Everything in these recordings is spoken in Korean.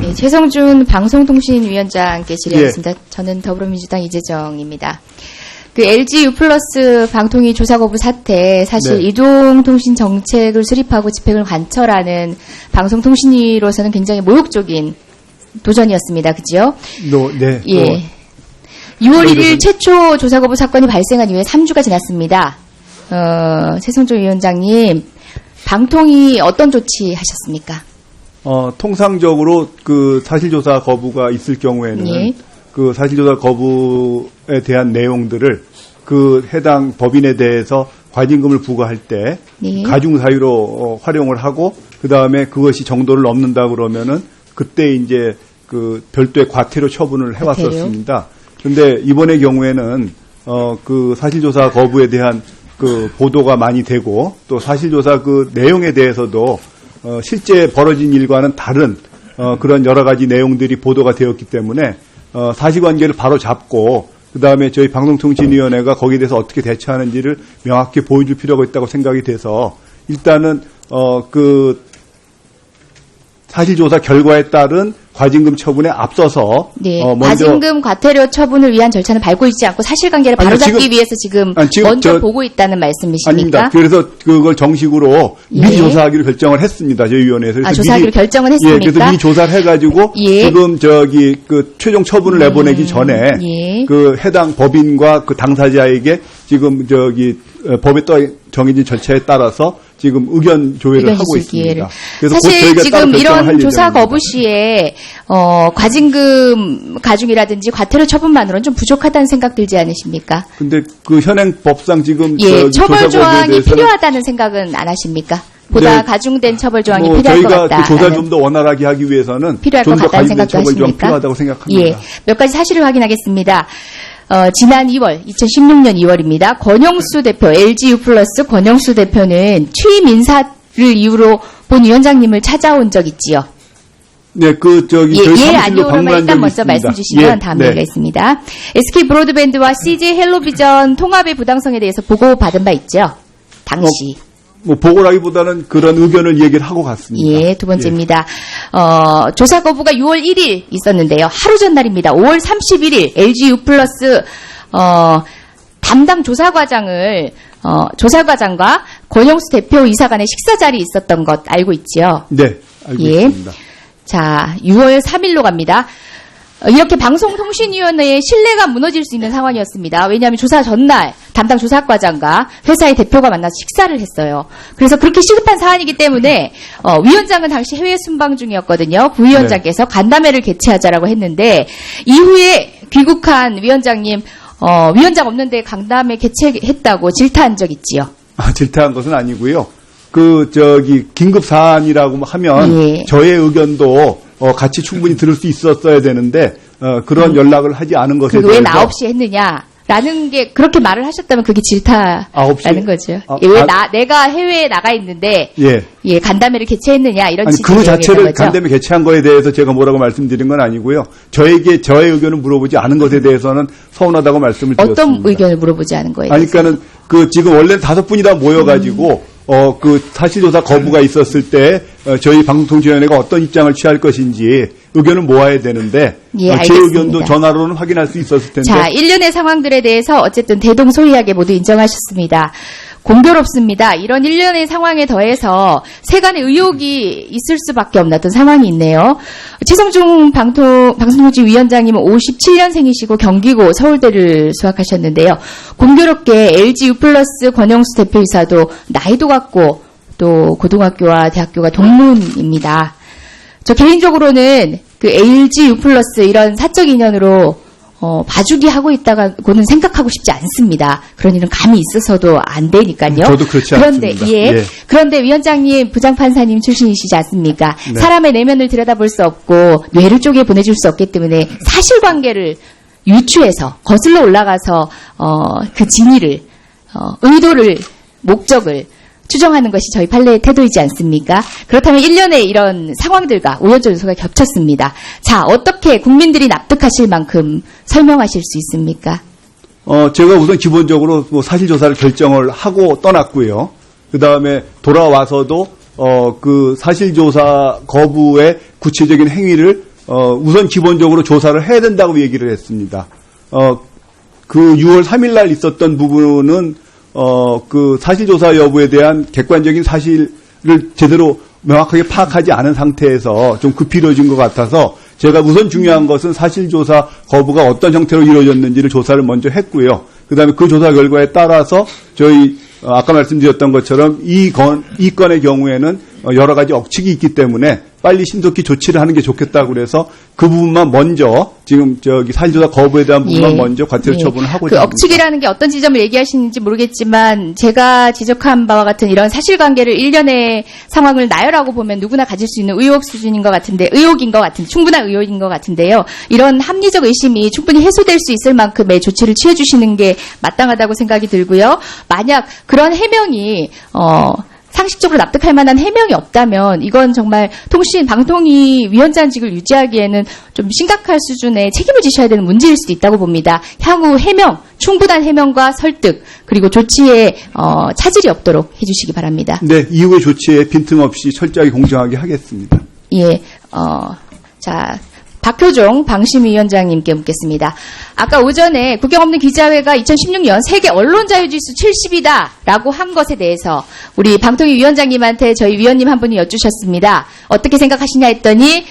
네, 최성준 방송통신위원장께 질의하겠습니다. 예. 저는 더불어민주당 이재정입니다. 그 LG U+ 방통위 조사 거부 사태, 사실 네. 이동통신 정책을 수립하고 집행을 관철하는 방송통신위로서는 굉장히 모욕적인 도전이었습니다. 그죠? 네. 예. 6월 1일 최초 조사 거부 사건이 발생한 이후에 3주가 지났습니다. 최성준 위원장님, 방통위 어떤 조치 하셨습니까? 통상적으로 그 사실조사 거부가 있을 경우에는 예. 그 사실조사 거부에 대한 내용들을 그 해당 법인에 대해서 과징금을 부과할 때 예. 가중 사유로 활용을 하고 그 다음에 그것이 정도를 넘는다 그러면은 그때 이제 그 별도의 과태료 처분을 해왔었습니다. 그런데 이번의 경우에는 그 사실조사 거부에 대한 그 보도가 많이 되고 또 사실조사 그 내용에 대해서도 실제 벌어진 일과는 다른 그런 여러 가지 내용들이 보도가 되었기 때문에 사실관계를 바로 잡고 그다음에 저희 방송통신위원회가 거기에 대해서 어떻게 대처하는지를 명확히 보여줄 필요가 있다고 생각이 돼서 일단은 그 사실조사 결과에 따른 과징금 처분에 앞서서 네, 먼저 과징금 과태료 처분을 위한 절차는 밟고 있지 않고 사실관계를 바로잡기 위해서 지금 먼저 보고 있다는 말씀이십니까? 아닙니다. 그래서 그걸 정식으로 미리 조사하기로 결정을 했습니다. 저희 위원회에서. 조사하기로 결정을 했습니까? 예, 그래서 미리 조사를 해가지고 지금 그 최종 처분을 내보내기 전에 그 해당 법인과 그 당사자에게 지금 법에 정해진 절차에 따라서 지금 의견 조회를 하고 있습니다. 그래서 사실 지금 이런 조사 거부 시에 과징금 가중이라든지 과태료 처분만으로는 좀 부족하다는 생각 들지 않으십니까? 근데 그 현행 법상 지금 처벌 조항이 필요하다는 생각은 안 하십니까? 보다 가중된 처벌 조항이 필요할 것 같다. 저희가 그 조사를 좀 더 원활하게 하기 위해서는 필요할 것 같다는 생각도 하십니까? 필요하다고 생각합니다. 예, 몇 가지 사실을 확인하겠습니다. 지난 2월, 2016년 2월입니다. 권영수 대표, LG U+ 권영수 대표는 취임 인사를 이유로 본 위원장님을 찾아온 적 있지요. 네, 저희 아니오로만 일단 먼저 말씀 주시면 다음 얘기가 있습니다. SK 브로드밴드와 CJ 헬로비전 통합의 부당성에 대해서 보고받은 바 있죠. 당시. 보고라기보다는 그런 의견을 얘기를 하고 갔습니다. 예, 두 번째입니다. 조사 거부가 6월 1일 있었는데요. 하루 전날입니다. 5월 31일 LG U+ 담당 조사과장을 조사과장과 권영수 대표 이사 간의 식사 자리에 있었던 것 알고 있지요? 네, 알고 있습니다. 자, 6월 3일로 갑니다. 이렇게 방송통신위원회의 신뢰가 무너질 수 있는 상황이었습니다. 왜냐하면 조사 전날 담당 조사과장과 회사의 대표가 만나서 식사를 했어요. 그래서 그렇게 시급한 사안이기 때문에 위원장은 당시 해외 순방 중이었거든요. 부위원장께서 간담회를 개최하자라고 했는데 이후에 귀국한 위원장님 위원장 없는데 간담회 개최했다고 질타한 적 있지요? 질타한 것은 아니고요. 긴급 사안이라고 하면 저의 의견도 같이 충분히 들을 수 있었어야 되는데 그런 연락을 하지 않은 것에 대해서 왜 나 없이 했느냐라는 게 그렇게 말을 하셨다면 그게 질타라는 거죠. 내가 해외에 나가 있는데 간담회를 개최했느냐 이런 그 자체를 간담회 개최한 거에 대해서 제가 뭐라고 말씀드린 건 아니고요. 저의 의견을 물어보지 않은 것에 대해서는 서운하다고 말씀을 드렸습니다. 어떤 의견을 물어보지 않은 거예요? 그러니까는 지금 원래 5분이 다 모여가지고 사실조사 거부가 있었을 때, 저희 방송통신위원회가 어떤 입장을 취할 것인지 의견을 모아야 되는데, 제 의견도 전화로는 확인할 수 있었을 텐데. 자, 일련의 상황들에 대해서 어쨌든 대동소이하게 모두 인정하셨습니다. 공교롭습니다. 이런 일련의 상황에 더해서 세간의 의혹이 있을 수밖에 없는 어떤 상황이 있네요. 최성중 방송통신위원장님은 57년생이시고 경기고 서울대를 수학하셨는데요. 공교롭게 LG U+ 권영수 대표이사도 나이도 같고 또 고등학교와 대학교가 동문입니다. 저 개인적으로는 그 LG U+ 이런 사적 인연으로 봐주기 하고 있다고는 생각하고 싶지 않습니다. 그런 일은 감이 있어서도 안 되니까요. 저도 그렇지 않습니다. 그런데 위원장님 부장판사님 출신이시지 않습니까? 네. 사람의 내면을 들여다볼 수 없고 뇌를 쪼개 보내줄 수 없기 때문에 사실관계를 유추해서 거슬러 올라가서 그 진위를 의도를 목적을 추정하는 것이 저희 판례의 태도이지 않습니까? 그렇다면 1년의 이런 상황들과 우연적 요소가 겹쳤습니다. 자, 어떻게 국민들이 납득하실 만큼 설명하실 수 있습니까? 제가 우선 기본적으로 사실조사를 결정을 하고 떠났고요. 그 다음에 돌아와서도 그 사실조사 거부의 구체적인 행위를 우선 기본적으로 조사를 해야 된다고 얘기를 했습니다. 그 6월 3일 날 있었던 부분은 그 사실조사 여부에 대한 객관적인 사실을 제대로 명확하게 파악하지 않은 상태에서 좀 급히 이루어진 것 같아서 제가 우선 중요한 것은 사실조사 거부가 어떤 형태로 이루어졌는지를 조사를 먼저 했고요. 그다음에 그 조사 결과에 따라서 저희 아까 말씀드렸던 것처럼 이 건의 경우에는 여러 가지 억측이 있기 때문에 빨리 신속히 조치를 하는 게 좋겠다고 그래서 그 부분만 먼저 지금 사실조사 거부에 대한 부분만 먼저 과태료 처분을 하고 그 있습니다. 억측이라는 게 어떤 지점을 얘기하시는지 모르겠지만 제가 지적한 바와 같은 이런 사실관계를 일련의 상황을 나열하고 보면 누구나 가질 수 있는 의혹 수준인 것 같은데 충분한 의혹인 것 같은데요. 이런 합리적 의심이 충분히 해소될 수 있을 만큼의 조치를 취해 주시는 게 마땅하다고 생각이 들고요. 만약 그런 해명이 상식적으로 납득할 만한 해명이 없다면 이건 정말 방통위 위원장직을 유지하기에는 좀 심각할 수준의 책임을 지셔야 되는 문제일 수도 있다고 봅니다. 향후 충분한 해명과 설득 그리고 조치에 차질이 없도록 해주시기 바랍니다. 네, 이후의 조치에 빈틈없이 철저하게 공정하게 하겠습니다. 예, 박효종 방심위원장님께 묻겠습니다. 아까 오전에 국경 없는 기자회가 2016년 세계 언론자유지수 70이다라고 한 것에 대해서 우리 방통위 위원장님한테 저희 위원님 한 분이 여쭈셨습니다. 어떻게 생각하시냐 했더니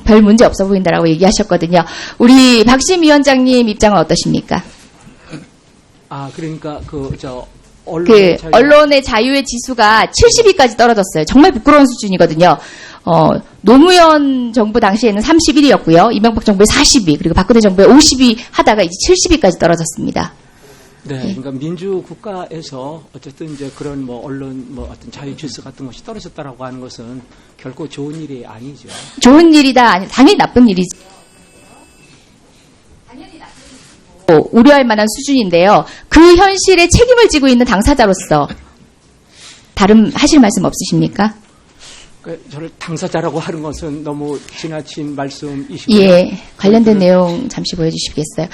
별 문제 없어 보인다라고 얘기하셨거든요. 우리 박심 위원장님 입장은 어떠십니까? 그러니까 언론의 자유의 지수가 70위까지 떨어졌어요. 정말 부끄러운 수준이거든요. 노무현 정부 당시에는 31위였고요. 이명박 정부에 40위, 그리고 박근혜 정부에 50위 하다가 이제 70위까지 떨어졌습니다. 네, 그러니까 민주 국가에서 어쨌든 이제 그런 언론 어떤 자유 질서 같은 것이 떨어졌다라고 하는 것은 결코 좋은 일이 아니죠. 좋은 일이다, 당연히 나쁜 일이죠. 우려할 만한 수준인데요. 그 현실에 책임을 지고 있는 당사자로서 다른 하실 말씀 없으십니까? 저를 당사자라고 하는 것은 너무 지나친 말씀이시고요. 예, 관련된 내용 잠시 보여주시겠어요?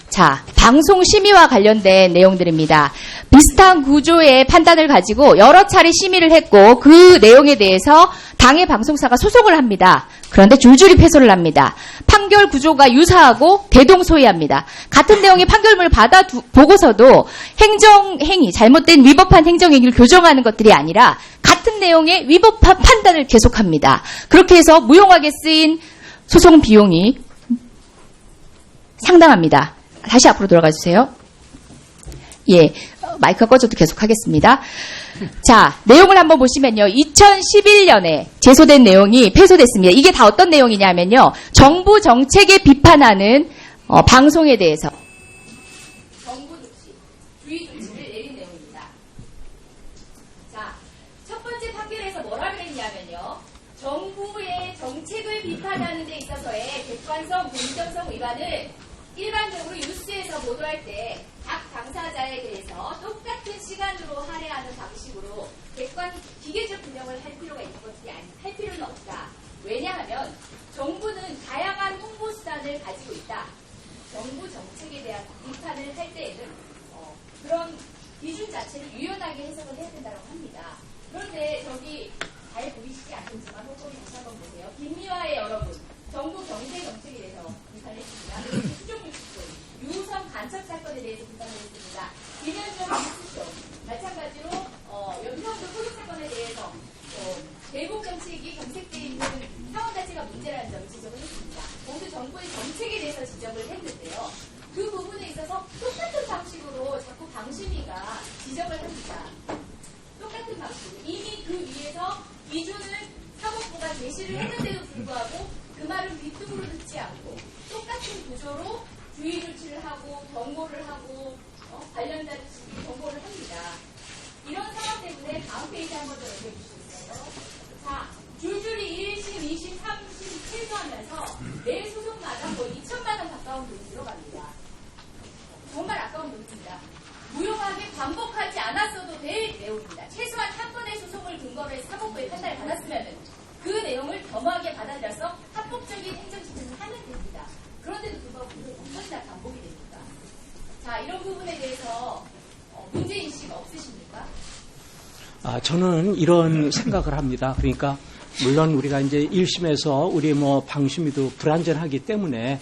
자, 방송 심의와 관련된 내용들입니다. 비슷한 구조의 판단을 가지고 여러 차례 심의를 했고 그 내용에 대해서 당의 방송사가 소송을 합니다. 그런데 줄줄이 패소를 합니다. 판결 구조가 유사하고 대동소이합니다. 같은 내용의 판결문을 보고서도 행정행위, 잘못된 위법한 행정행위를 교정하는 것들이 아니라 같은 내용의 위법한 판단을 계속합니다. 그렇게 해서 무용하게 쓰인 소송 비용이 상당합니다. 다시 앞으로 돌아가 주세요. 예, 마이크가 꺼져도 계속하겠습니다. 자, 내용을 한번 보시면요. 2011년에 제소된 내용이 패소됐습니다. 이게 다 어떤 내용이냐면요. 정부 정책에 비판하는 방송에 대해서 정부 조치, 주의 조치를 내린 내용입니다. 자, 첫 번째 판결에서 뭐라 그랬냐면요. 정부의 정책을 비판하는 데 있어서의 객관성, 공정성 위반을 일반적으로 뉴스에서 보도할 때 각 당사자에 대해서 똑같은 시간으로 할애하는 방식으로 기계적 규명을 할 필요는 없다. 왜냐하면 정부는 다양한 홍보 수단을 가지고 있다. 정부 정책에 대한 비판을 할 때에는 그런 기준 자체를 유연하게 해석을 해야 된다고 합니다. 그런데 저기 잘 보이시지 않겠지만 혹시 다시 한번 보세요. 김미화의 여러분, 정부 경제 정책에 대해서 비판을 했습니다. 유성 간첩 사건에 대해서 비판을 했습니다. 김현정 뉴스쇼 마찬가지로 연평도 소득 사건에 대해서 대북 정책이 경색되어 있는 상황 자체가 문제라는 점을 지적을 했습니다. 모두 정부의 정책에 대해서 지적을 했는데요. 그 부분에 있어서 똑같은 방식으로 자꾸 방심위가 지적을 합니다. 똑같은 방식으로 이미 그 위에서 기준을 사법부가 제시를 했는데도 불구하고 그 말은 뒷등으로 듣지 않고 똑같은 구조로 주의 조치를 하고 경고를 하고 관련자 경고를 합니다. 이런 상황 때문에 다음 페이지 한번 더 넘겨주시겠어요? 자, 줄줄이 1심, 2심, 3심 최소하면서 매 소송마다 거의 2천만 원 가까운 돈이 들어갑니다. 정말 아까운 돈입니다. 무용하게 반복하지 않았어도 될 내용입니다. 최소한 한 번의 소송을 근거로 해서 사법부의 판단을 받았으면 그 내용을 겸허하게 받아들여서 합법적인 행정집행을 하면 됩니다. 그런데도 불구하고 몇 번이나 반복이 됩니까? 자, 이런 부분에 대해서 문제인식 없으십니까? 저는 이런 생각을 합니다. 그러니까 물론 우리가 이제 1심에서 우리 뭐 방심위도 불완전하기 때문에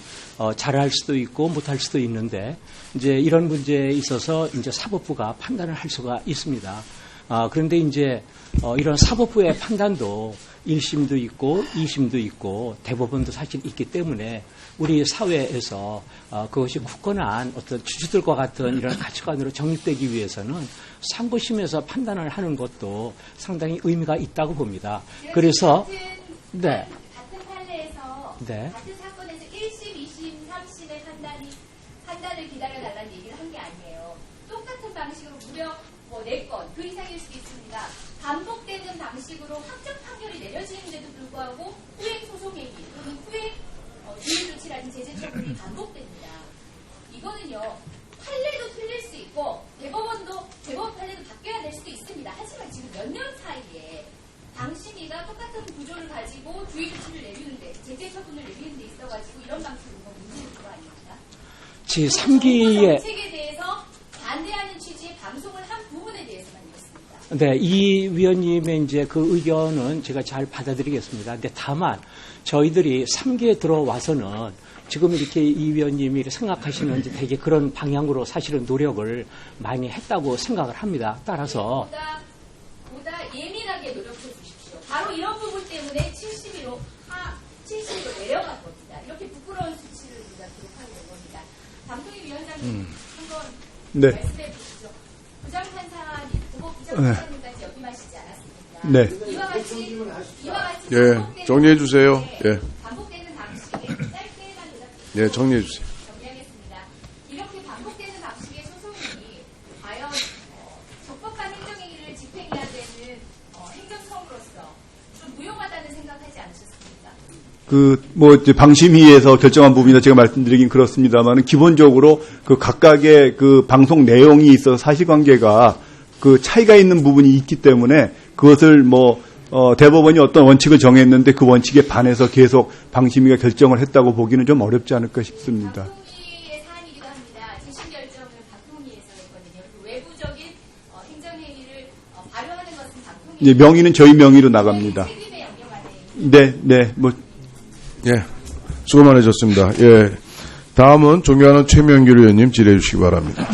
잘할 수도 있고 못할 수도 있는데 이제 이런 문제에 있어서 이제 사법부가 판단을 할 수가 있습니다. 그런데 이제 이런 사법부의 판단도 1심도 있고 2심도 있고 대법원도 사실 있기 때문에 우리 사회에서 그것이 굳건한 어떤 주주들과 같은 이런 가치관으로 정립되기 위해서는 상고심에서 판단을 하는 것도 상당히 의미가 있다고 봅니다. 그래서 네. 같은 판례에서 네. 같은 사건에서 1심, 2심, 3심의 판단을 기다려달라는 얘기를 한 게 아니에요. 똑같은 방식으로 무려 뭐 4건 그 이상일 수도 있습니다. 반복되는 방식으로 확정 판결이 내려지는데도 불구하고 후행 소송 행위 또는 후행 주의 조치라는 제재 처분이 반복됩니다. 이거는요 판례도 틀릴 수 있고 대법원 판례도 바뀌어야 될 수도 있습니다. 하지만 지금 몇 년 사이에 방심위가 똑같은 구조를 가지고 주의 조치를 내리는데 제재 처분을 내리는 데 있어가지고 이런 방식으로 문제는 그거 아닙니까? 제3기의 정책에 대해서 반대하는 취지의 방송을 한 부분에 대해서만 이렇습니다. 네, 이 위원님의 이제 그 의견은 제가 잘 받아들이겠습니다. 근데 다만 저희들이 3기에 들어와서는 지금 이렇게 이 위원님이 생각하시는 이제 되게 그런 방향으로 사실은 노력을 많이 했다고 생각을 합니다. 따라서 보다 예민하게 노력해 주십시오. 바로 이런 부분 때문에 70위로 내려간 겁니다. 이렇게 부끄러운 수치를 우리가 기록하게 된 겁니다. 방통위 위원장님 한번 네. 말씀해 주시죠. 부장판사님, 부장판사님까지 역임하시지 않았습니까? 네. 이와 같이 예, 정리해 주세요. 예, 반복되는 방식에 짧게만 대답. 예, 정리해 주세요. 정리하겠습니다. 이렇게 반복되는 방식의 소송이 과연 적법한 행정행위를 집행해야 되는 행정성으로서 좀 무용하다는 생각하지 않으셨습니까? 이제 방심위에서 결정한 부분이라 제가 말씀드리긴 그렇습니다만 기본적으로 그 각각의 그 방송 내용이 있어서 사실관계가 그 차이가 있는 부분이 있기 때문에 그것을 대법원이 어떤 원칙을 정했는데 그 원칙에 반해서 계속 방심위가 결정을 했다고 보기는 좀 어렵지 않을까 싶습니다. 방통위의 사안이기도 합니다. 재심 결정을 방통위에서 했거든요. 그 외부적인 행정행위를 발효하는 것은 방통위. 이제 명의는 저희 명의로 나갑니다. 책임에 연결하는. 네. 예, 수고 많으셨습니다. 예, 다음은 존경하는 최명길 의원님 질의해 주시기 바랍니다.